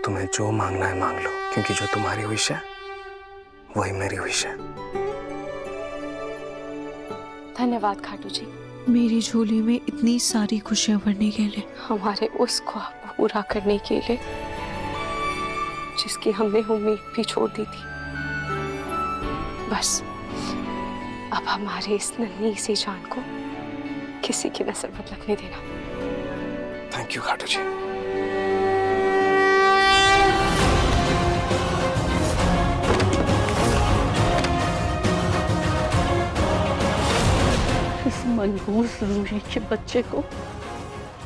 तुम्हें जो मांगना है मांग लो, क्योंकि जो तुम्हारी विश है वही मेरी विश है। धन्यवाद खाटू जी, मेरी झोली में इतनी सारी खुशियां भरने के लिए, हमारे उस ख्वाब को पूरा करने के लिए जिसकी हमने उम्मीद भी छोड़ दी थी। बस अब हमारे इस नन्ही सी जान को किसी की नजर मत लगने देना। थैंक यू खाटू जी। इस मनहूस रूही के बच्चे को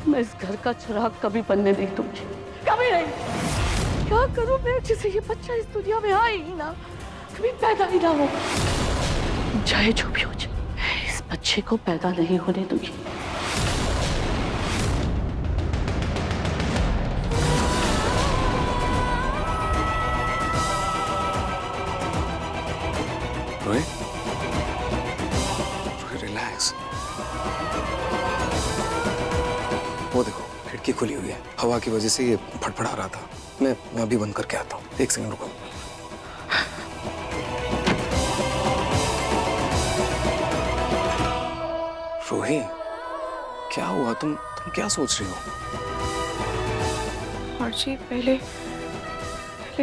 मैं इस घर का चिराग कभी बनने नहीं दूंगी, कभी नहीं। क्या करूं मैं जिसे ये बच्चा इस दुनिया में आए ही ना, कभी पैदा ही ना हो। चाहे जो भी हो जाए, इस बच्चे को पैदा नहीं होने दूंगी। रोहित, रिलैक्स। वो देखो खिड़की खुली हुई है, हवा की वजह से ये फड़फड़ा रहा था। मैं अभी बंद करके आता हूँ, एक सेकंड रुको। रोही, क्या हुआ? तुम क्या सोच रही हो? और जी पहले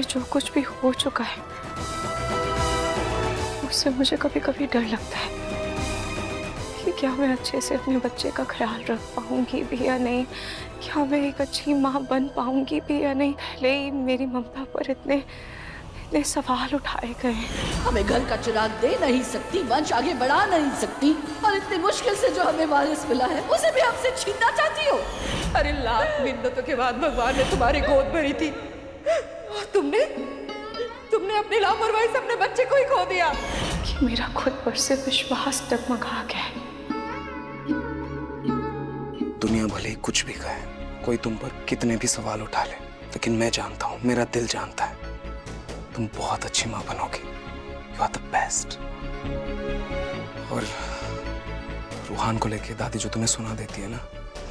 जो कुछ भी हो चुका है उससे मुझे कभी कभी डर लगता है कि क्या मैं अच्छे से अपने बच्चे का ख्याल रख पाऊंगी भी या नहीं, क्या मैं एक अच्छी माँ बन पाऊंगी भी या नहीं। पहले ही मेरी ममता पर इतने सवाल उठाए गए। हमें घर का चिराग दे नहीं सकती, वंश आगे बढ़ा नहीं सकती, और इतनी मुश्किल से जो हमें वारिस मिला है उसे भी हमसे छीनना चाहती हो। अरे लाख मिन्नतों के बाद भगवान ने तुम्हारी गोद भरी थी और तुमने अपनी लापरवाही से अपने बच्चे को ही खो दिया। कि मेरा खुद पर से विश्वास डगमगा गया है। दुनिया भले ही कुछ भी कहे, कोई तुम पर कितने भी सवाल उठा ले, लेकिन मैं जानता हूँ, मेरा दिल जानता है, तुम बहुत अच्छी माँ बनोगी। You are the best. और रूहान को लेके दादी जो तुम्हें सुना देती है ना,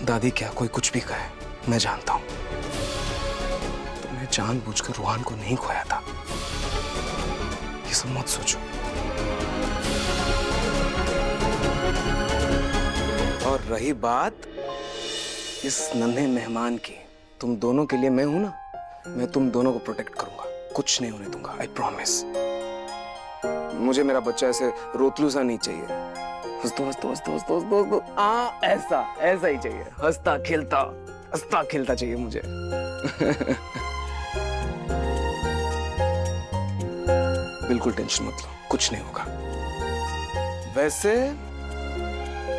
दादी क्या कोई कुछ भी कहे, मैं जानता हूँ तुमने जानबूझकर रूहान को नहीं खोया था। ये सब मत सोचो। और रही बात इस नन्हे मेहमान की, तुम दोनों के लिए मैं हूं ना, मैं तुम दोनों को प्रोटेक्ट करूंगा, कुछ नहीं होने दूंगा, आई प्रॉमिस। मुझे मेरा बच्चा ऐसे रोतलू सा नहीं चाहिए, हंसतो ऐसा ही चाहिए, हंसता खेलता चाहिए मुझे। बिल्कुल टेंशन मत लो, कुछ नहीं होगा। वैसे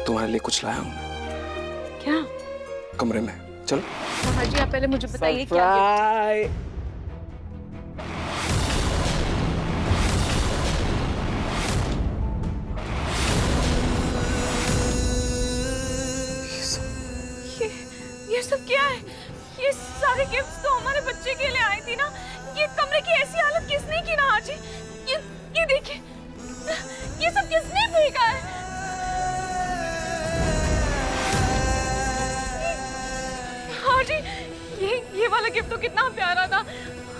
तुम्हारे लिए कुछ लाया हूं मैं। क्या? कमरे में चलो। हाँ जी, आप पहले मुझे बताइए क्या ये सब क्या है? ये सारे गिफ्ट्स तो हमारे बच्चे के लिए आई थी ना। ये कमरे की ऐसी हालत किसने की ना आज? ये देखिए, ये सब किसने फेंका है? हाँ जी, ये वाला गिफ्ट तो कितना प्यारा था,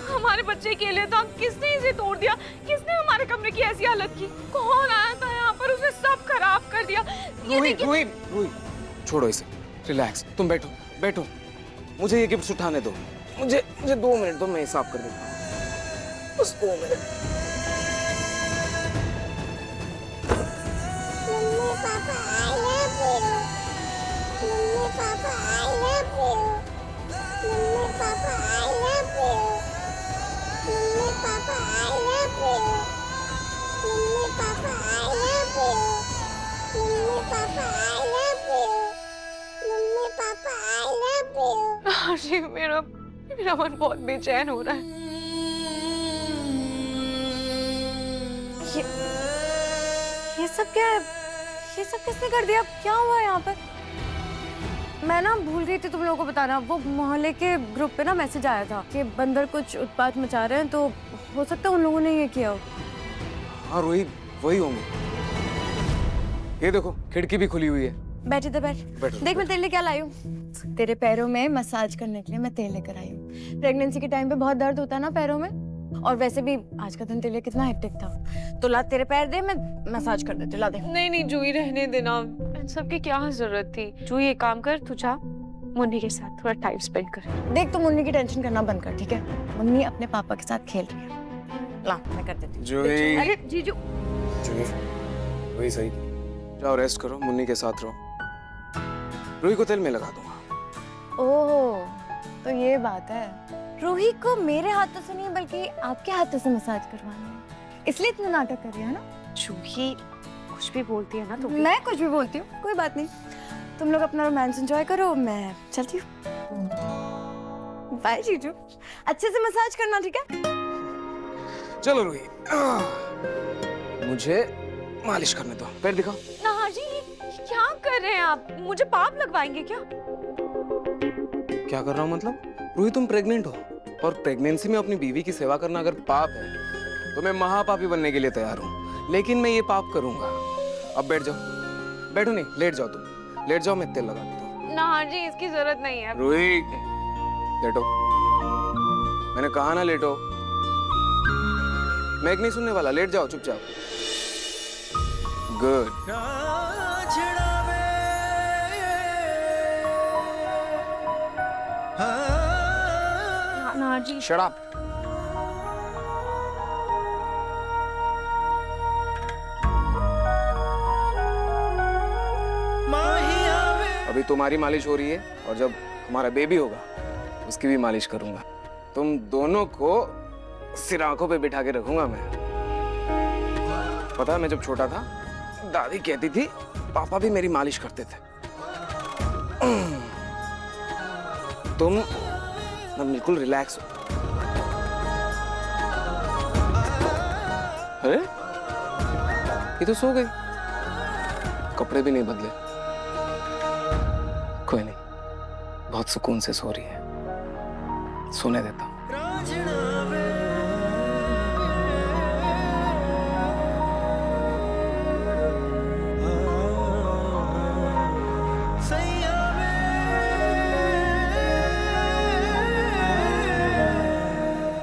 हमारे बच्चे के लिए था। किसने इसे तोड़ दिया? किसने हमारे कमरे की ऐसी हालत की? कौन आया था यहाँ पर? उसने सब खराब कर दिया। रूही, छोड़ो इसे, रिलैक्स। तुम बैठो, मुझे ये गिफ्ट उठाने दो। मुझे 2 मिनट दो, मैं हिसाब कर देता हूँ, बस 2 minute. Mummy papa I love you. Mummy papa I love you. Mummy papa I love you. Mummy papa I love you. Mummy papa I love you. Mummy papa I love you. Mummy papa I love you. हाँ जी, मेरा मन बहुत बेचैन हो रहा है। ये सब क्या है? ये सब किसने कर दिया? क्या हुआ यहाँ पर? मैं ना भूल गई थी तुम लोगों को बताना। वो मोहल्ले के ग्रुप पे ना मैसेज आया था कि बंदर कुछ उत्पात मचा रहे हैं, तो हो सकता है उन लोगों ने ये किया हो। हाँ रोही, वही होंगे। ये देखो खिड़की भी खुली हुई है। बैठ इधर बैठ। देख मैं तेरे लिए क्या लाई हूँ। तेरे पैरों में मसाज करने के लिए मैं तेल लेकर आई हूँ। प्रेगनेंसी के टाइम पे बहुत दर्द होता है ना पैरों में, और वैसे भी आज का दिन तेरे लिए कितना हेक्टिक था। तो ला तेरे पैर दे, मैं मसाज कर देती हूँ। ला दे। नहीं नहीं जूही, रहने देना, इन सब की क्या जरूरत थी। जूही एक काम कर, तू जा मुन्नी के साथ थोड़ा टाइम स्पेंड कर। देख तू मुन्नी की टेंशन करना बंद कर, ठीक है? मुन्नी अपने पापा के साथ खेल रही है। ला मैं कर देती हूँ। जूही, अरे जीजू। जूही, वही सही। जाओ रेस्ट करो, मुन्नी के साथ रहो। रूही को तेल में लगा दूंगा। ओह, तो ये बात है। रूही को मेरे हाथों से नहीं बल्कि आपके हाथों से मसाज करवानी है, इसलिए इतना नाटक कर रही है ना? जूही कुछ भी बोलती है ना तो मैं कुछ भी बोलती हूँ, कोई बात नहीं। तुम लोग अपना रोमांस एंजॉय करो, मैं चलती हूँ। बाय जीजू, अच्छे से मसाज करना, ठीक है? चलो रूही, मुझे मालिश करने दो। पैर दिखाओ। ना जी, ये क्या कर रहे हैं आप? मुझे पाप लगवाएंगे क्या? क्या कर रहा हूँ मतलब? रूही तुम प्रेग्नेंट हो, और प्रेगनेंसी में अपनी बीवी की सेवा करना अगर पाप है तो मैं महापापी बनने के लिए तैयार हूँ, लेकिन मैं ये पाप करूंगा। अब बैठ जाओ। बैठो नहीं, लेट जाओ तुम। लेट जाओ, मैं तेल लगा देता हूँ। ना जी, इसकी जरूरत नहीं है। रूही लेटो, मैंने कहा ना लेटो। मैं एक नहीं सुनने वाला, लेट जाओ चुपचाप। गुड। ना जी, शट अप। अभी तुम्हारी मालिश हो रही है, और जब हमारा बेबी होगा उसकी भी मालिश करूंगा। तुम दोनों को सिर आंखों पे बिठा के रखूंगा मैं। पता है, मैं जब छोटा था दादी कहती थी पापा भी मेरी मालिश करते थे। तुम ना बिल्कुल रिलैक्स हो। अरे ये तो सो गई, कपड़े भी नहीं बदले। कोई नहीं, बहुत सुकून से सो रही है, सोने देता हूँ।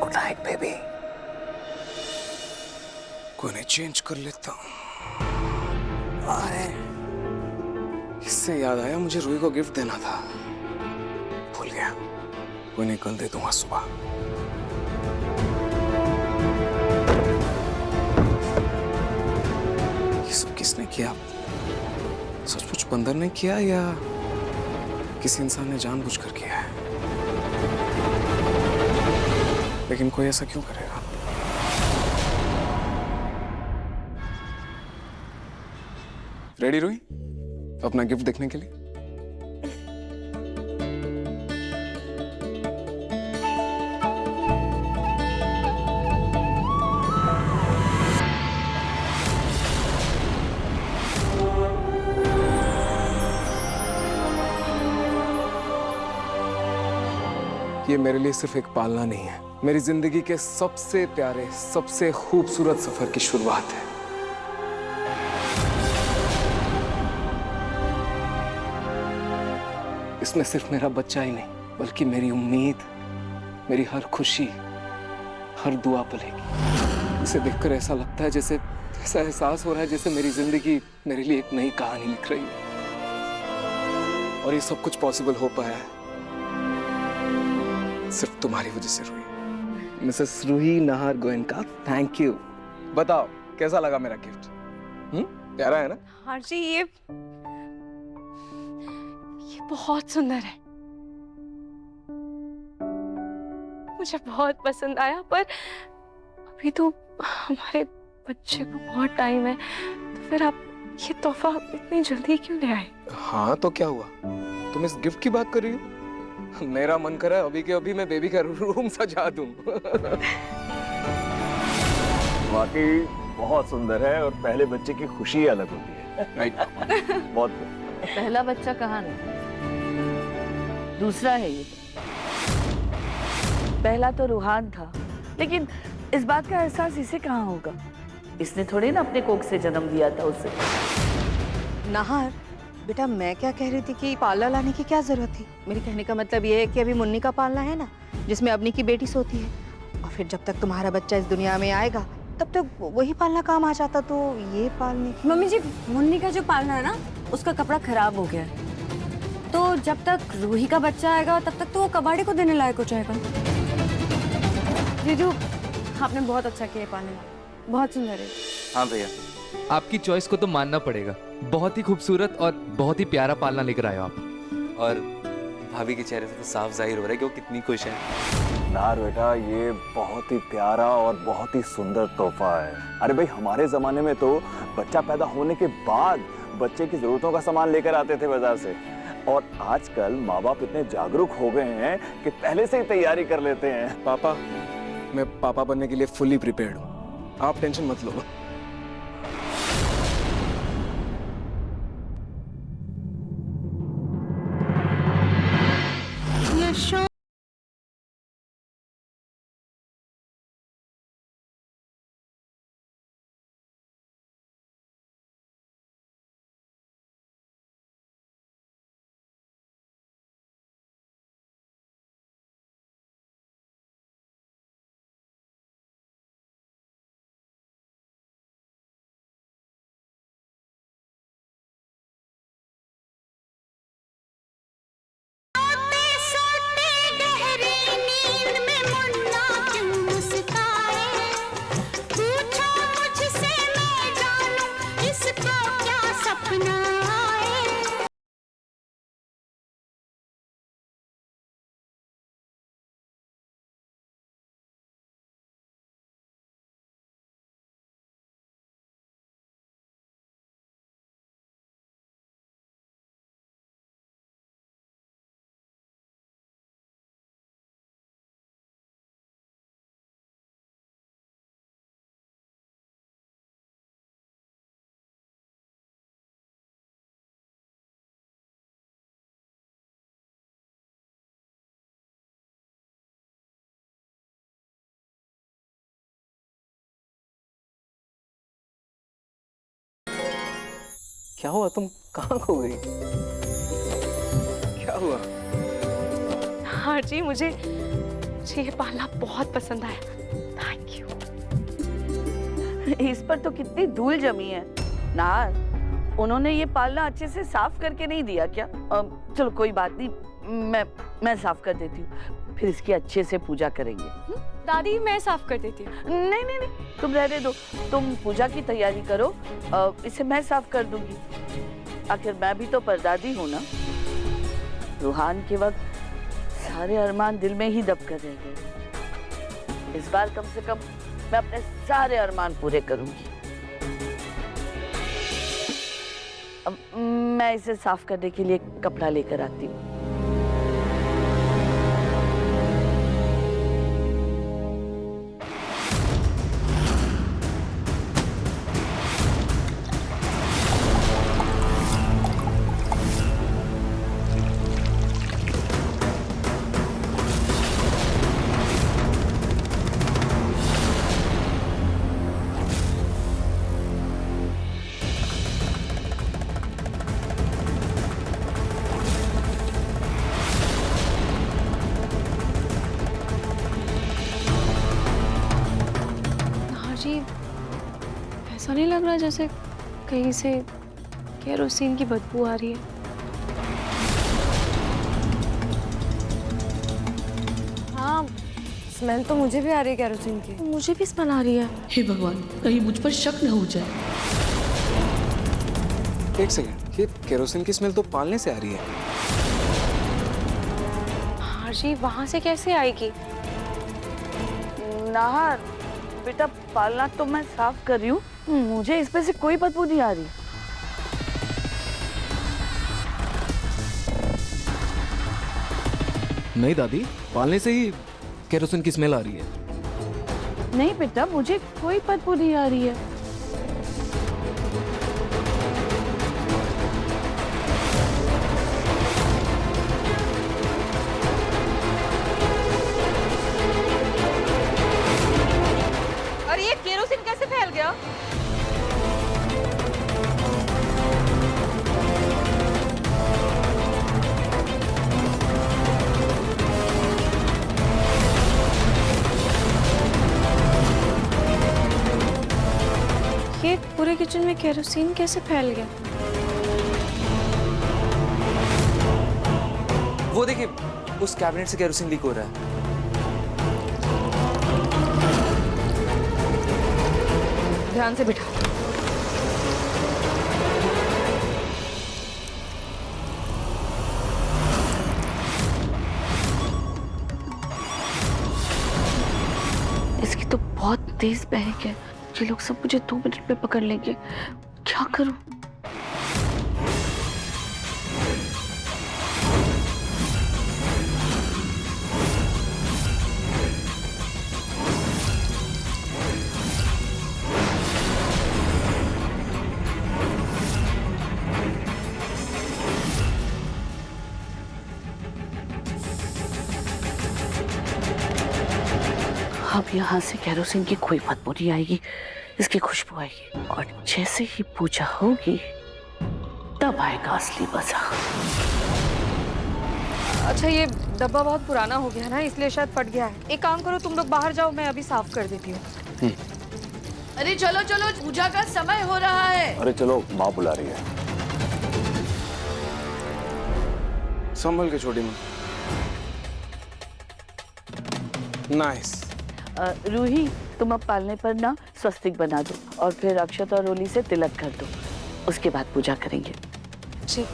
Good night baby. कोई नहीं, चेंज कर लेता हूँ। अरे इससे याद आया, मुझे रूही को गिफ्ट देना था, भूल गया। कोई नहीं, कल दे दूंगा सुबह। ये सब किसने किया? सचमुच बंदर ने किया या किसी इंसान ने जानबूझकर किया है? लेकिन कोई ऐसा क्यों करेगा? रेडी रूही अपना गिफ्ट देखने के लिए? ये मेरे लिए सिर्फ एक पालना नहीं है, मेरी जिंदगी के सबसे प्यारे, सबसे खूबसूरत सफर की शुरुआत है। इसमें सिर्फ मेरा बच्चा ही नहीं, बल्कि मेरी उम्मीद, मेरी हर खुशी, हर दुआ पलेगी। इसे देखकर ऐसा लगता है जैसे, ऐसा एहसास हो रहा है जैसे मेरी जिंदगी मेरे लिए एक नई कहानी लिख रही है। और ये सब कुछ पॉसिबल हो पाया है सिर्फ तुम्हारी वजह से Ruhi. Mrs Ruhi Nahar Goenka, thank you. बताओ कैसा लगा मेरा गिफ्ट? प्यारा है ना? हाँ जी, ये बहुत सुंदर है, मुझे बहुत पसंद आया। पर अभी तो हमारे बच्चे को बहुत टाइम है, तो फिर आप ये तोहफा इतनी जल्दी क्यों ले आए? हाँ तो क्या हुआ, तुम इस गिफ्ट की बात कर रही हो? मेरा मन कर रहा है अभी के अभी मैं बेबी का रूम सजा दूं। वाकई बहुत सुंदर है, और पहले बच्चे की खुशी अलग होती है। राइट। बहुत। पहला बच्चा कहाँ है? दूसरा है ये। पहला तो रूहान था, लेकिन इस बात का एहसास इसे कहाँ होगा? इसने थोड़ी ना अपने कोख से जन्म दिया था उसे। नाहर, बेटा मैं क्या कह रही थी कि पार्लर लाने की क्या जरूरत थी? मेरे कहने का मतलब ये है कि अभी मुन्नी का पालना है ना, जिसमें अवनी की बेटी सोती है, और फिर जब तक तुम्हारा बच्चा इस दुनिया में आएगा तब तक वही पालना काम आ जाता, तो ये पालने की। मम्मी जी, मुन्नी का जो पालना है ना, उसका कपड़ा खराब हो गया है, तो जब तक रूही का बच्चा आएगा तब तक तो वो कबाड़ी को देने लायक हो जाएगा। जीजू, आपने बहुत अच्छा किया पालने में, बहुत सुंदर है। हाँ भैया, आपकी चॉइस को तो मानना पड़ेगा। बहुत ही खूबसूरत और बहुत ही प्यारा पालना लेकर आए हो आप। और भाभी के चेहरे से तो साफ जाहिर हो रहा है कि वो कितनी खुश है। नार बेटा, ये बहुत ही प्यारा और बहुत ही सुंदर तोहफा है। अरे भाई, हमारे जमाने में तो बच्चा पैदा होने के बाद बच्चे की जरूरतों का सामान लेकर आते थे बाजार से, और आजकल माँ बाप इतने जागरूक हो गए हैं कि पहले से ही तैयारी कर लेते हैं। पापा, मैं पापा बनने के लिए फुली प्रिपेयर्ड हूँ, आप टेंशन मत लो। क्या हुआ, तुम कहाँ खो गई? क्या हुआ? हाँ जी, मुझे ये पालना बहुत पसंद आया, थैंक यू। इस पर तो कितनी धूल जमी है। नार, उन्होंने ये पालना अच्छे से साफ करके नहीं दिया क्या? चलो कोई बात नहीं, मैं साफ कर देती हूँ, फिर इसकी अच्छे से पूजा करेंगे। दादी, मैं साफ कर देती हूँ। नहीं नहीं नहीं, तुम रहने दो, तुम पूजा की तैयारी करो, इसे मैं साफ कर दूंगी। आखिर मैं भी तो परदादी हूँ ना। रूहान के वक्त सारे अरमान दिल में ही दब कर रह गए। इस बार कम से कम मैं अपने सारे अरमान पूरे करूंगी। अब मैं इसे साफ करने के लिए कपड़ा लेकर आती हूँ। ऐसा नहीं लग रहा जैसे कहीं से केरोसिन की बदबू आ रही है? हाँ, स्मेल तो मुझे भी आ रही है केरोसिन की। मुझे भी स्मेल आ रही है। हे भगवान, कहीं मुझ पर शक न हो जाए। एक सेकंड, ये केरोसिन की स्मेल तो पालने से आ रही है। हाँ जी, वहां से कैसे आएगी? नाहर बेटा, पालना तो मैं साफ कर रही हूँ, मुझे इसमें से कोई बदबू नहीं आ रही। नहीं दादी, पालने से ही केरोसिन की स्मेल आ रही है। नहीं बेटा, मुझे कोई बदबू नहीं आ रही है। और ये केरोसिन कैसे फैल गया? ये पूरे किचन में केरोसिन कैसे फैल गया? वो देखिए, उस कैबिनेट से केरोसिन लीक हो रहा है। ध्यान से बिठा। इसकी तो बहुत तेज बहक है। ये लोग सब मुझे 2 मिनट में पकड़ लेंगे। क्या करूं? अब यहाँ से केरोसिन की कोई बदबू नहीं आएगी, इसकी खुशबू आएगी। और जैसे ही पूजा होगी तब आएगा असली मजा। अच्छा, ये डब्बा बहुत पुराना हो गया ना, इसलिए शायद फट गया है। एक काम करो, तुम लोग बाहर जाओ, मैं अभी साफ कर देती हूँ। अरे चलो चलो, पूजा का समय हो रहा है। अरे चलो, माँ बुला रही है। संभल के छोटी माँ। नाइस। रूही, तुम अब पालने पर ना स्वस्तिक बना दो और फिर अक्षत और रोली से तिलक कर दो। उसके बाद पूजा करेंगे। जी।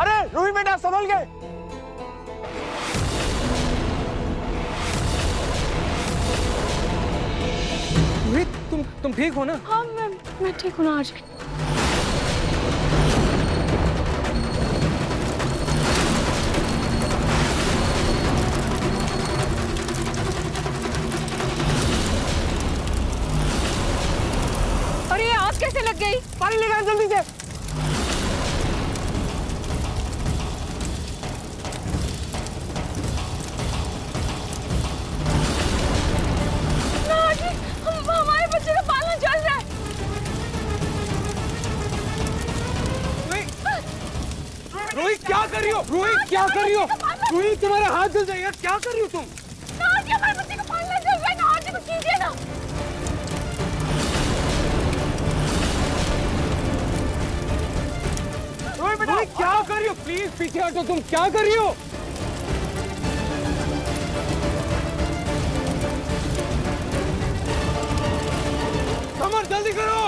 अरे रूही बेटा, संभल गए। रोहित, तुम ठीक हो ना? हाँ, मैं ठीक हूँ ना आज। अरे ये आग कैसे लग गई? पानी लेकर आ जल्दी से। हमारे बच्चे का पालना चल रहा है। रोहित, क्या कर रही हो? रोहित, क्या कर रही हो? रोहित, तुम्हारा हाथ जल जाएगा। क्या कर रही हो तुम? हमारे बच्चे का पालना चल रहा है ना, आज कुछ कीजिए ना। रोहित, क्या कर रही हो? प्लीज पीछे हटो। तुम क्या कर रही हो? समर, जल्दी करो।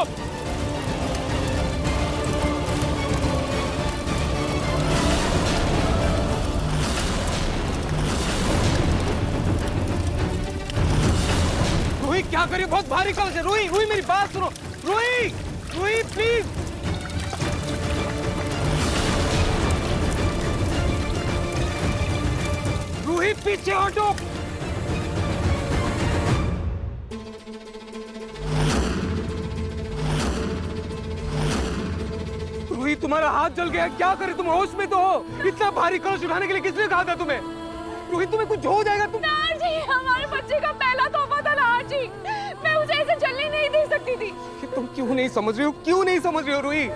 रोहित, क्या कर रही हो? बहुत भारी कलश है। रोहित, रोहित, मेरी बात सुनो। रोहित, रोहित, प्लीज। रोहित, पीछे हटो। रोहित, तुम्हारा हाथ जल गया। क्या करे? तुम होश में तो हो? इतना भारी कलश उठाने के लिए किसने कहा था तुम्हें? रोहित, तुम्हें कुछ हो जाएगा। तुम जी, हमारे बच्चे का पहला तोहफा था ना जी। मैं उसे ऐसे जलने नहीं दे सकती थी। कि तुम क्यों नहीं समझ रही हो? क्यों नहीं समझ रही हो रोहित?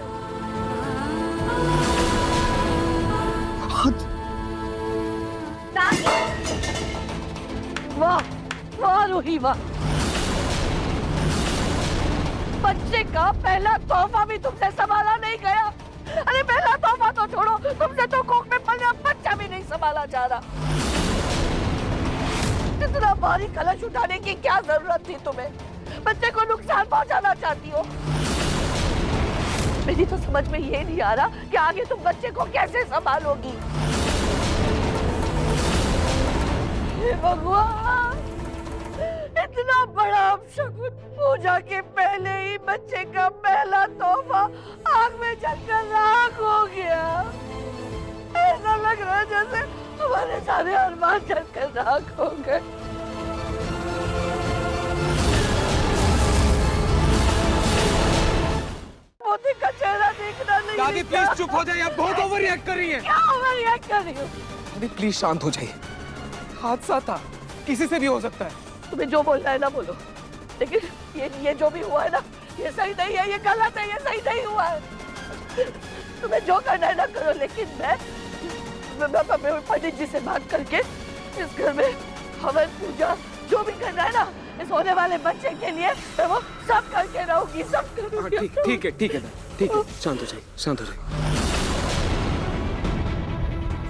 वाह वाह रूही, वाह। बच्चे का पहला तोहफा भी तुमसे संभाला नहीं गया। अरे पहला तोहफा तो छोड़ो, तुमसे तो कोख में पल बच्चा भी नहीं संभाला जा रहा। इतना भारी कलश उठाने की क्या जरूरत थी तुम्हें? बच्चे को नुकसान पहुंचाना चाहती हो? मेरी तो समझ में ये नहीं आ रहा कि आगे तुम बच्चे को कैसे संभालोगी। हे भगवान, इतना बड़ा अपशगुन, पूजा के पहले ही बच्चे का पहला तोहफा आग में जलकर राख हो गया। ऐसा लग रहा है जैसे हमारे सारे अरमान जलकर राख हो गए। मोती का चेहरा देखना नहीं। दादी प्लीज चुप हो जाइए, आप बहुत ओवर रिएक्ट कर रही हैं। क्या ओवर रिएक्ट कर रही हो? दादी प्लीज शांत हो जाइए, हादसा था, किसी से भी हो सकता है। तुम्हें जो बोलना है ना बोलो, लेकिन ये जो भी हुआ है ना, ये सही नहीं है, ये गलत है, ये सही नहीं हुआ है। तुम्हें जो करना है ना करो, लेकिन मैं पंडित जी से बात करके इस घर में हवन पूजा जो भी करना है ना इस होने वाले बच्चे के लिए, मैं वो सब करके रहूंगी, सब करूंगी। ठीक है ठीक है ठीक है, शांत हो जाइए, शांत हो जाइए।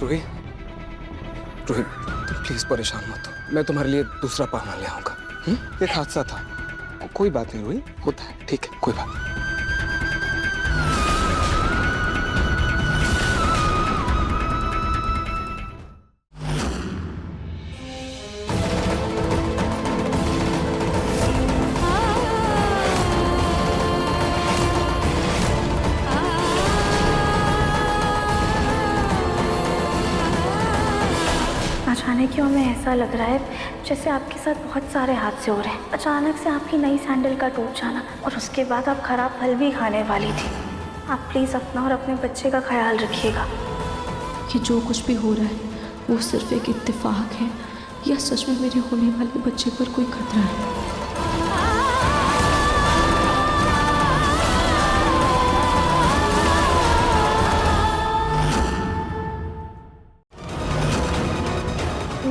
रूही, रूही तुम प्लीज परेशान मत हो, मैं तुम्हारे लिए दूसरा पालना ले आऊंगा। एक हादसा था, कोई बात नहीं रूही, होता है, ठीक है, कोई बात नहीं। अचानक क्यों हमें ऐसा लग रहा है जैसे आपके साथ बहुत सारे हादसे हो रहे हैं। अचानक से आपकी नई सैंडल का टूट जाना और उसके बाद आप खराब फल भी खाने वाली थी। आप प्लीज़ अपना और अपने बच्चे का ख्याल रखिएगा। कि जो कुछ भी हो रहा है वो सिर्फ एक इत्तेफाक है या सच में मेरे होने वाले बच्चे पर कोई खतरा है।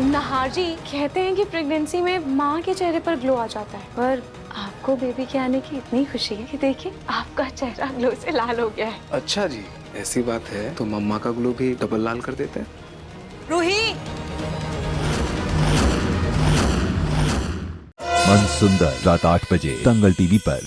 नहार जी कहते हैं कि प्रेगनेंसी में माँ के चेहरे पर ग्लो आ जाता है, पर आपको बेबी के आने की इतनी खुशी है कि देखिए आपका चेहरा ग्लो से लाल हो गया है। अच्छा जी, ऐसी बात है तो मम्मा का ग्लो भी डबल लाल कर देते हैं। रूही, मन सुंदर रात 8 बजे दंगल टीवी पर।